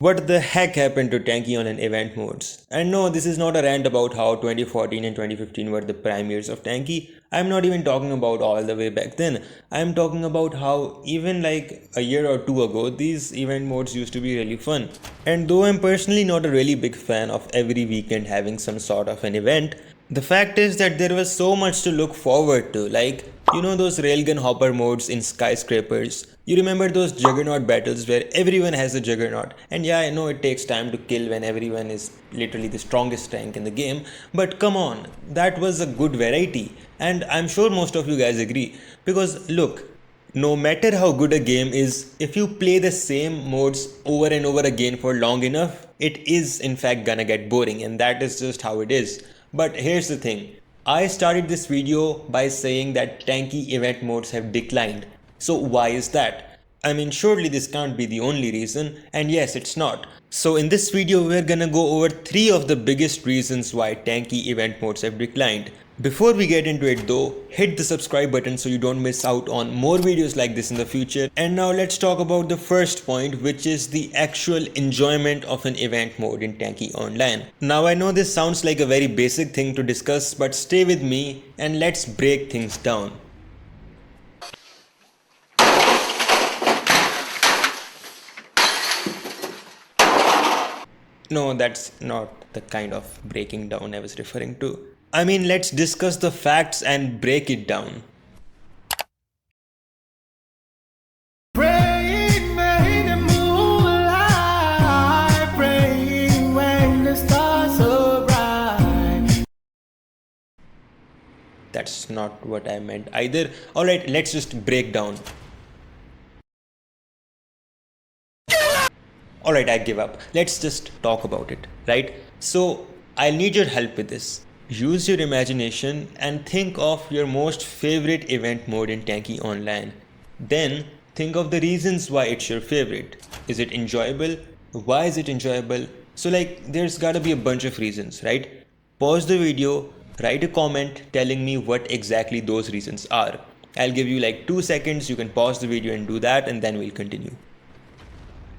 What the heck happened to Tanki on an event modes? And no, this is not a rant about how 2014 and 2015 were the prime years of Tanki. I'm not even talking about all the way back then. I'm talking about how even like a year or two ago, these event modes used to be really fun. And though I'm personally not a really big fan of every weekend having some sort of an event, the fact is that there was so much to look forward to, like, those railgun hopper modes in skyscrapers. You remember those juggernaut battles where everyone has a juggernaut? And yeah, I know it takes time to kill when everyone is literally the strongest tank in the game, but come on, that was a good variety. And I'm sure most of you guys agree. Because look, no matter how good a game is, if you play the same modes over and over again for long enough, it is in fact gonna get boring, and that is just how it is. But here's the thing, I started this video by saying that tanky event modes have declined. So why is that? I mean, surely this can't be the only reason, and yes, it's not. So in this video, we're gonna go over 3 of the biggest reasons why tanky event modes have declined. Before we get into it though, hit the subscribe button so you don't miss out on more videos like this in the future. And now let's talk about the first point, which is the actual enjoyment of an event mode in Tanki Online. Now I know this sounds like a very basic thing to discuss, but stay with me and let's break things down. No, that's not the kind of breaking down I was referring to. I mean, let's discuss the facts and break it down. Praying when the moonlight, praying when the stars are bright. That's not what I meant either. Alright, let's just break down. Alright, I give up. Let's just talk about it, right? So, I'll need your help with this. Use your imagination and think of your most favorite event mode in Tanki Online. Then, think of the reasons why it's your favorite. Is it enjoyable? Why is it enjoyable? So, there's gotta be a bunch of reasons, right? Pause the video, write a comment telling me what exactly those reasons are. I'll give you like 2 seconds, you can pause the video and do that, and then we'll continue.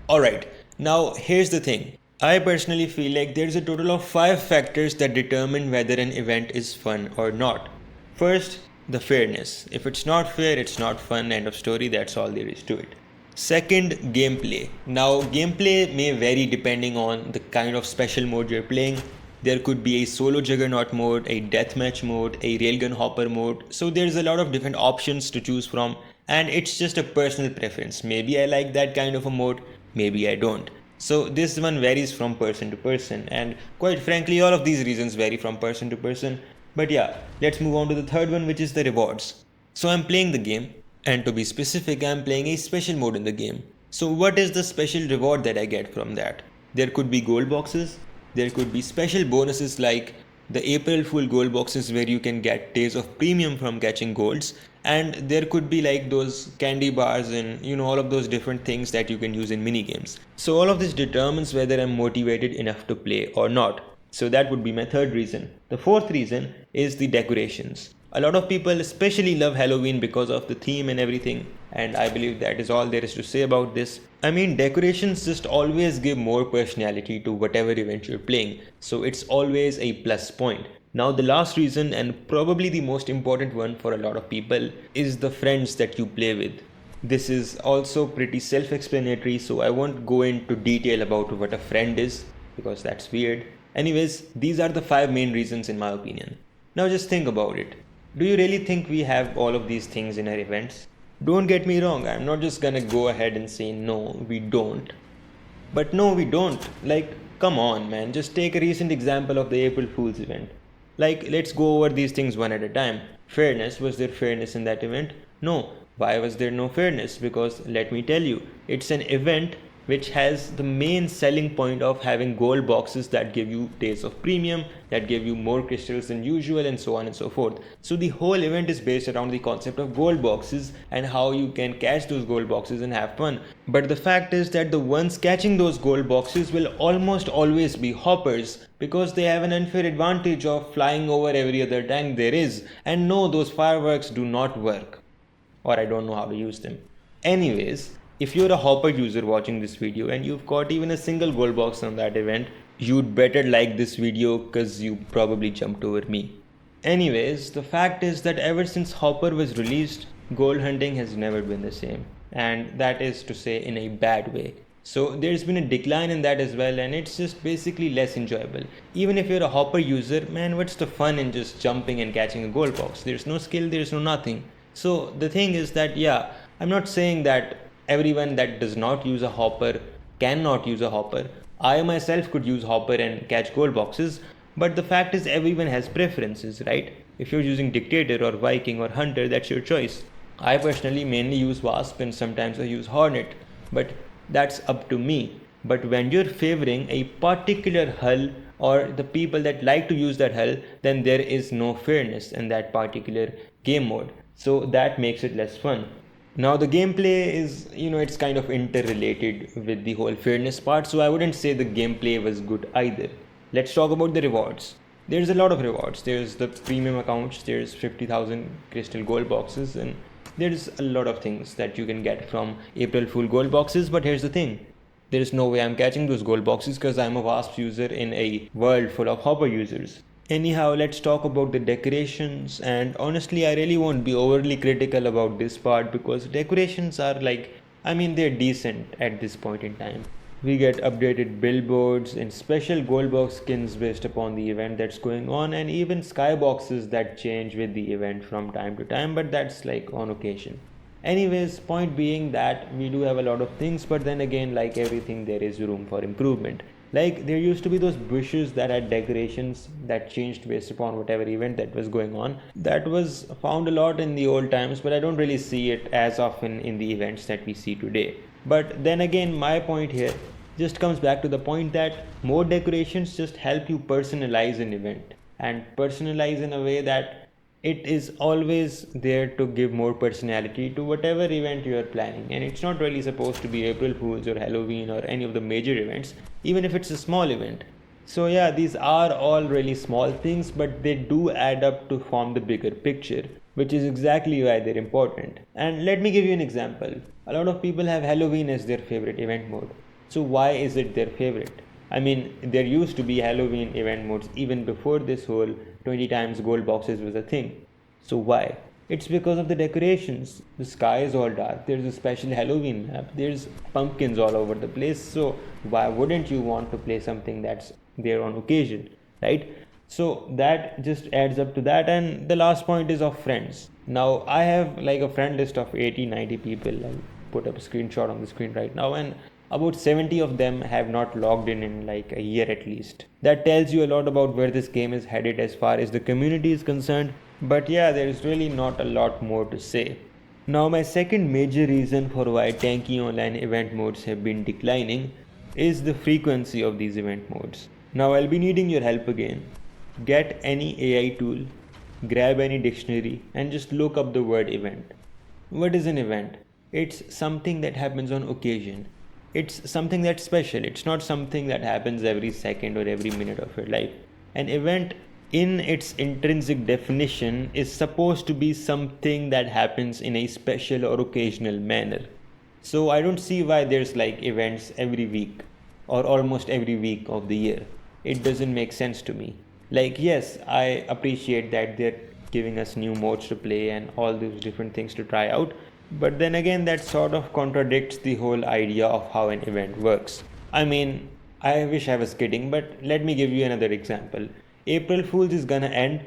Alright, now here's the thing. I personally feel like there's a total of 5 factors that determine whether an event is fun or not. First, the fairness. If it's not fair, it's not fun, end of story, that's all there is to it. Second, gameplay. Now, gameplay may vary depending on the kind of special mode you're playing. There could be a solo juggernaut mode, a deathmatch mode, a railgun hopper mode. So there's a lot of different options to choose from, and it's just a personal preference. Maybe I like that kind of a mode, maybe I don't. So this one varies from person to person, and quite frankly all of these reasons vary from person to person. But yeah, let's move on to the third one, which is the rewards. So I'm playing the game, and to be specific, I'm playing a special mode in the game. So what is the special reward that I get from that? There could be gold boxes, there could be special bonuses like the April Fool gold boxes where you can get days of premium from catching golds, and there could be like those candy bars and all of those different things that you can use in mini games. So all of this determines whether I'm motivated enough to play or not. So that would be my third reason. The fourth reason is the decorations. A lot of people especially love Halloween because of the theme and everything, and I believe that is all there is to say about this. I mean, decorations just always give more personality to whatever event you're playing, so it's always a plus point. Now the last reason, and probably the most important one for a lot of people, is the friends that you play with. This is also pretty self-explanatory, so I won't go into detail about what a friend is, because that's weird. Anyways, these are the 5 main reasons in my opinion. Now just think about it. Do you really think we have all of these things in our events? Don't get me wrong, I'm not just gonna go ahead and say no, we don't. But no, we don't. Like, come on man, just take a recent example of the April Fool's event. Like, let's go over these things one at a time. Fairness, was there fairness in that event? No. Why was there no fairness? Because let me tell you, it's an event which has the main selling point of having gold boxes that give you days of premium, that give you more crystals than usual, and so on and so forth. So the whole event is based around the concept of gold boxes and how you can catch those gold boxes and have fun. But the fact is that the ones catching those gold boxes will almost always be hoppers, because they have an unfair advantage of flying over every other tank there is. And no, those fireworks do not work. Or I don't know how to use them. Anyways, if you're a Hopper user watching this video and you've got even a single gold box on that event, you'd better like this video because you probably jumped over me. Anyways, the fact is that ever since Hopper was released, gold hunting has never been the same. And that is to say, in a bad way. So there's been a decline in that as well, and it's just basically less enjoyable. Even if you're a Hopper user, man, what's the fun in just jumping and catching a gold box? There's no skill, there's no nothing. So the thing is that, yeah, I'm not saying that everyone that does not use a Hopper cannot use a Hopper. I myself could use Hopper and catch gold boxes, but the fact is everyone has preferences, right? If you're using Dictator or Viking or Hunter, that's your choice. I personally mainly use Wasp and sometimes I use Hornet, but that's up to me. But when you're favoring a particular hull or the people that like to use that hull, then there is no fairness in that particular game mode. So that makes it less fun. Now the gameplay is, it's kind of interrelated with the whole fairness part, so I wouldn't say the gameplay was good either. Let's talk about the rewards. There's a lot of rewards. There's the premium accounts, there's 50,000 crystal gold boxes, and there's a lot of things that you can get from April Fool gold boxes. But here's the thing, there is no way I'm catching those gold boxes because I'm a Wasp user in a world full of Hopper users. Anyhow, let's talk about the decorations, and honestly I really won't be overly critical about this part because decorations are they're decent at this point in time. We get updated billboards and special gold box skins based upon the event that's going on, and even skyboxes that change with the event from time to time, but that's like on occasion. Anyways, point being that we do have a lot of things, but then again, like everything, there is room for improvement. Like there used to be those bushes that had decorations that changed based upon whatever event that was going on. That was found a lot in the old times, but I don't really see it as often in the events that we see today. But then again, my point here just comes back to the point that more decorations just help you personalize an event, and personalize in a way that it is always there to give more personality to whatever event you are planning. And it's not really supposed to be April Fools or Halloween or any of the major events, even if it's a small event. So yeah, these are all really small things, but they do add up to form the bigger picture, which is exactly why they're important. And let me give you an example. A lot of people have Halloween as their favorite event mode. So why is it their favorite? There used to be Halloween event modes even before this whole 20 times gold boxes was a thing. So why? It's because of the decorations. The sky is all dark. There's a special Halloween map. There's pumpkins all over the place. So why wouldn't you want to play something that's there on occasion, right? So that just adds up to that. And the last point is of friends. Now I have like a friend list of 80-90 people. I'll put up a screenshot on the screen right now, and about 70 of them have not logged in like a year at least. That tells you a lot about where this game is headed as far as the community is concerned. But yeah, there is really not a lot more to say. Now my second major reason for why Tanki online event modes have been declining is the frequency of these event modes. Now I'll be needing your help again. Get any AI tool, grab any dictionary, and just look up the word event. What is an event? It's something that happens on occasion. It's something that's special. It's not something that happens every second or every minute of your life. An event, in its intrinsic definition, is supposed to be something that happens in a special or occasional manner. So I don't see why there's like events every week or almost every week of the year. It doesn't make sense to me. Like, yes, I appreciate that they're giving us new modes to play and all those different things to try out, but then again, that sort of contradicts the whole idea of how an event works. I wish I was kidding, but let me give you another example. April Fools is gonna end,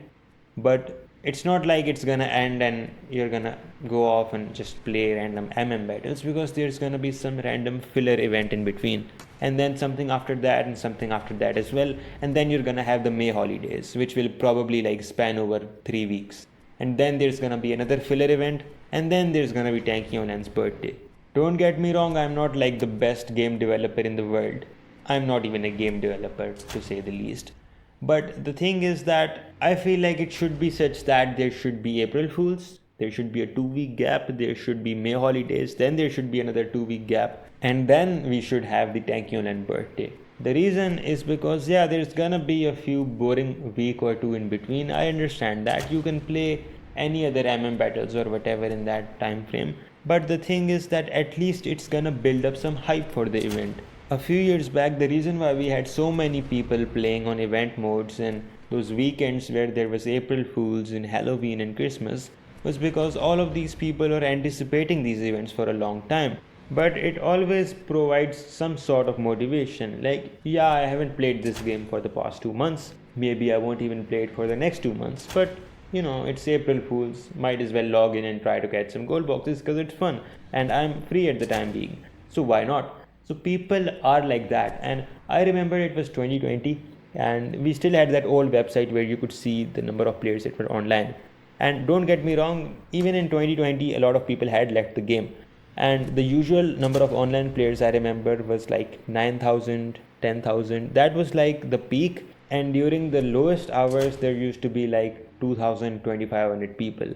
but it's not like it's gonna end and you're gonna go off and just play random battles, because there's gonna be some random filler event in between, and then something after that and something after that as well, and then you're gonna have the May holidays, which will probably like span over 3 weeks. And then there's gonna be another filler event, and then there's gonna be Tanki Online's birthday. Don't get me wrong, I'm not like the best game developer in the world. I'm not even a game developer, to say the least. But the thing is that I feel like it should be such that there should be April Fools, there should be a 2 week gap, there should be May holidays, then there should be another 2 week gap, and then we should have the Tanki Online birthday. The reason is because, yeah, there's gonna be a few boring week or two in between. I understand that. You can play any other battles or whatever in that time frame, But the thing is that at least it's gonna build up some hype for the event. A few years back, the reason why we had so many people playing on event modes and those weekends where there was April Fools and Halloween and Christmas was because all of these people are anticipating these events for a long time. But it always provides some sort of motivation. Like, yeah, I haven't played this game for the past 2 months. Maybe I won't even play it for the next 2 months. But it's April Fools. Might as well log in and try to catch some gold boxes because it's fun. And I'm free at the time being. So why not? So people are like that. And I remember it was 2020 and we still had that old website where you could see the number of players that were online. And don't get me wrong, even in 2020, a lot of people had left the game. And the usual number of online players I remember was like 9,000, 10,000. That was like the peak. And during the lowest hours, there used to be like 2,000, 2,500 people.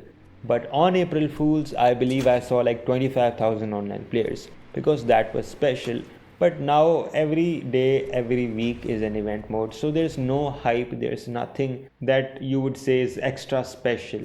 But on April Fools, I believe I saw like 25,000 online players because that was special. But now every day, every week is an event mode. So there's no hype, there's nothing that you would say is extra special.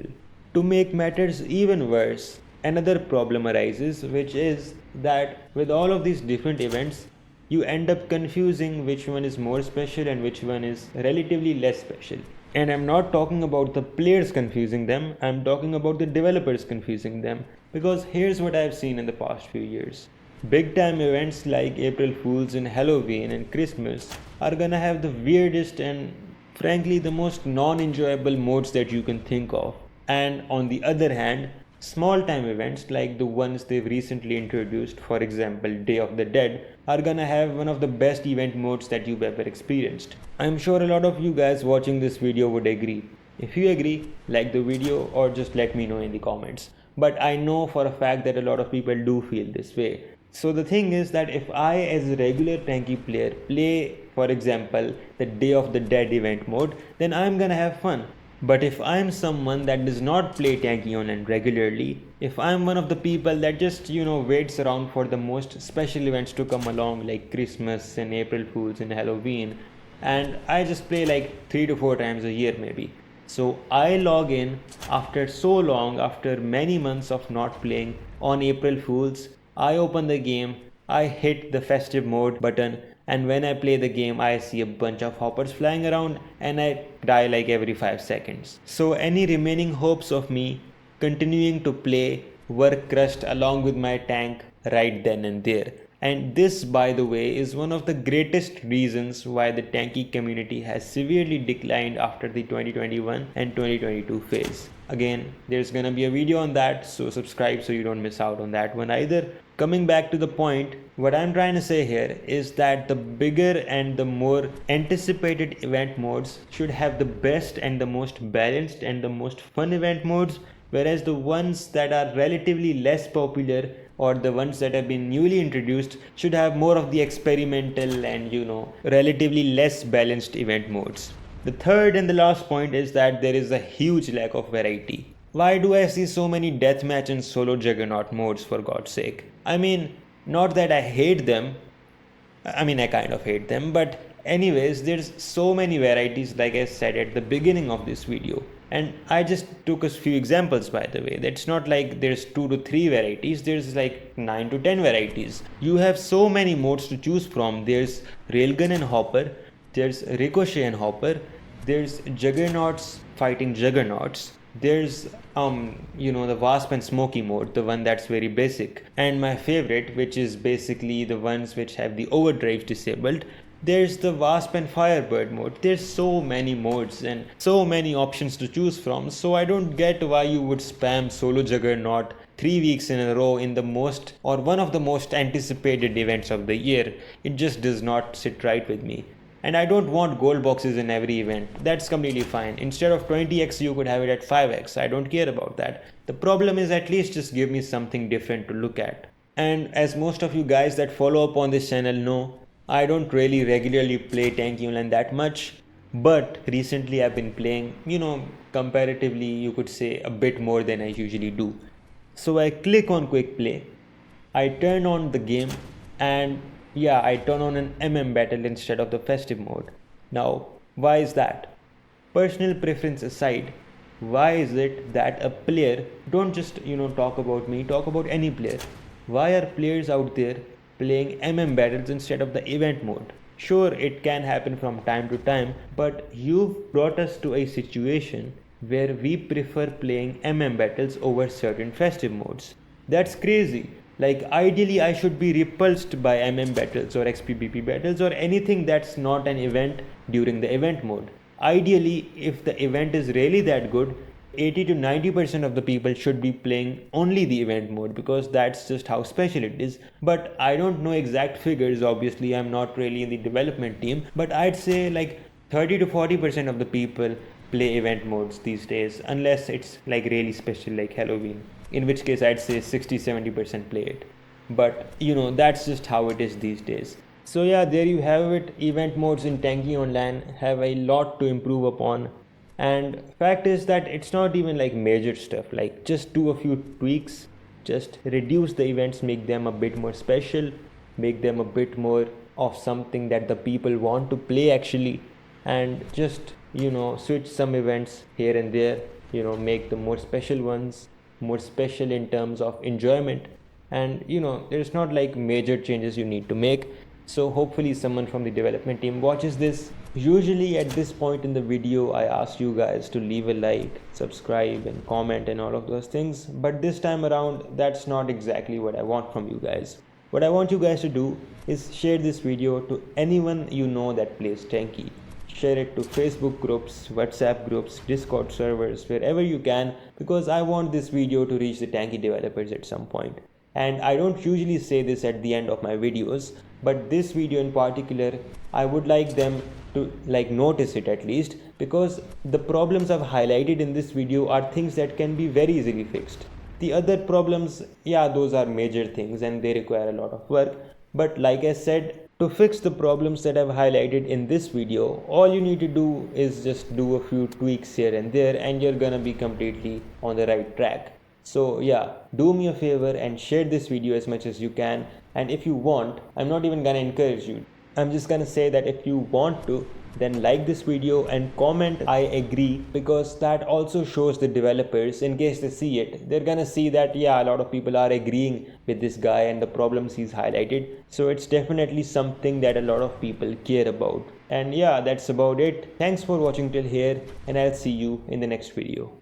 To make matters even worse, another problem arises, which is that with all of these different events, you end up confusing which one is more special and which one is relatively less special. And I'm not talking about the players confusing them, I'm talking about the developers confusing them. Because here's what I've seen in the past few years. Big time events like April Fools and Halloween and Christmas are gonna have the weirdest and frankly the most non-enjoyable modes that you can think of. And on the other hand, small time events like the ones they've recently introduced, for example Day of the Dead, are gonna have one of the best event modes that you've ever experienced. I'm sure a lot of you guys watching this video would agree. If you agree, like the video or just let me know in the comments. But I know for a fact that a lot of people do feel this way. So the thing is that if I as a regular Tanki player play, for example, the Day of the Dead event mode, then I'm gonna have fun. But if I'm someone that does not play Tanki Online regularly, if I'm one of the people that just waits around for the most special events to come along like Christmas and April Fools and Halloween, and I just play like 3 to 4 times a year maybe. So I log in after so long, after many months of not playing on April Fools, I open the game, I hit the festive mode button, and when I play the game, I see a bunch of hoppers flying around and I die like every 5 seconds. So any remaining hopes of me continuing to play were crushed along with my tank right then and there. And this, by the way, is one of the greatest reasons why the Tanki community has severely declined after the 2021 and 2022 phase. Again, there's gonna be a video on that, so subscribe so you don't miss out on that one either. Coming back to the point, what I'm trying to say here is that the bigger and the more anticipated event modes should have the best and the most balanced and the most fun event modes, whereas the ones that are relatively less popular or the ones that have been newly introduced should have more of the experimental and relatively less balanced event modes. The third and the last point is that there is a huge lack of variety. Why do I see so many deathmatch and solo juggernaut modes, for God's sake? I mean, not that I hate them, I kind of hate them, but anyways, there's so many varieties like I said at the beginning of this video. And I just took a few examples, by the way. That's not like there's 2 to 3 varieties, there's like 9 to 10 varieties. You have so many modes to choose from. There's Railgun and Hopper, there's Ricochet and Hopper, there's Juggernauts fighting Juggernauts, there's the Wasp and Smoky mode, the one that's very basic, and my favorite, which is basically the ones which have the overdrive disabled, there's the Wasp and Firebird mode. There's so many modes and so many options to choose from, so I don't get why you would spam solo Juggernaut 3 weeks in a row in the most or one of the most anticipated events of the year. It just does not sit right with me. And I don't want gold boxes in every event. That's completely fine. Instead of 20x, you could have it at 5x. I don't care about that. The problem is at least just give me something different to look at. And as most of you guys that follow up on this channel know, I don't really regularly play Tanki Online that much. But recently I've been playing, comparatively you could say a bit more than I usually do. So I click on quick play. I turn on the game and I turn on an MM battle instead of the festive mode. Now, why is that? Personal preference aside, why is it that a player, don't just talk about me, talk about any player, why are players out there playing battles instead of the event mode? Sure, it can happen from time to time, but you've brought us to a situation where we prefer playing battles over certain festive modes. That's crazy. Like, ideally, I should be repulsed by battles or XPBP battles or anything that's not an event during the event mode. Ideally, if the event is really that good, 80 to 90% of the people should be playing only the event mode because that's just how special it is. But I don't know exact figures, obviously, I'm not really in the development team, but I'd say like 30 to 40% of the people play event modes these days, unless it's like really special like Halloween, in which case I'd say 60-70% play it. But that's just how it is these days. So yeah, there you have it. Event modes in Tanki Online have a lot to improve upon. And fact is that it's not even like major stuff, like just do a few tweaks, just reduce the events, make them a bit more special, make them a bit more of something that the people want to play actually, and just switch some events here and there, make the more special ones more special in terms of enjoyment. And there's not like major changes you need to make. So hopefully someone from the development team watches this. Usually at this point in the video I ask you guys to leave a like, subscribe and comment and all of those things, but this time around that's not exactly what I want from you guys. What I want you guys to do is share this video to anyone you know that plays Tanki. Share it to Facebook groups, WhatsApp groups, Discord servers, wherever you can, because I want this video to reach the Tanki developers at some point. And I don't usually say this at the end of my videos, but this video in particular, I would like them to notice it at least, because the problems I've highlighted in this video are things that can be very easily fixed. The other problems, yeah, those are major things and they require a lot of work. But like I said, to fix the problems that I've highlighted in this video, all you need to do is just do a few tweaks here and there and you're gonna be completely on the right track. So yeah, do me a favor and share this video as much as you can. And if you want, I'm not even gonna encourage you, I'm just gonna say that if you want to, then like this video and comment I agree, because that also shows the developers, in case they see it, they're gonna see that yeah, a lot of people are agreeing with this guy and the problems he's highlighted. So it's definitely something that a lot of people care about. And yeah, that's about it. Thanks for watching till here and I'll see you in the next video.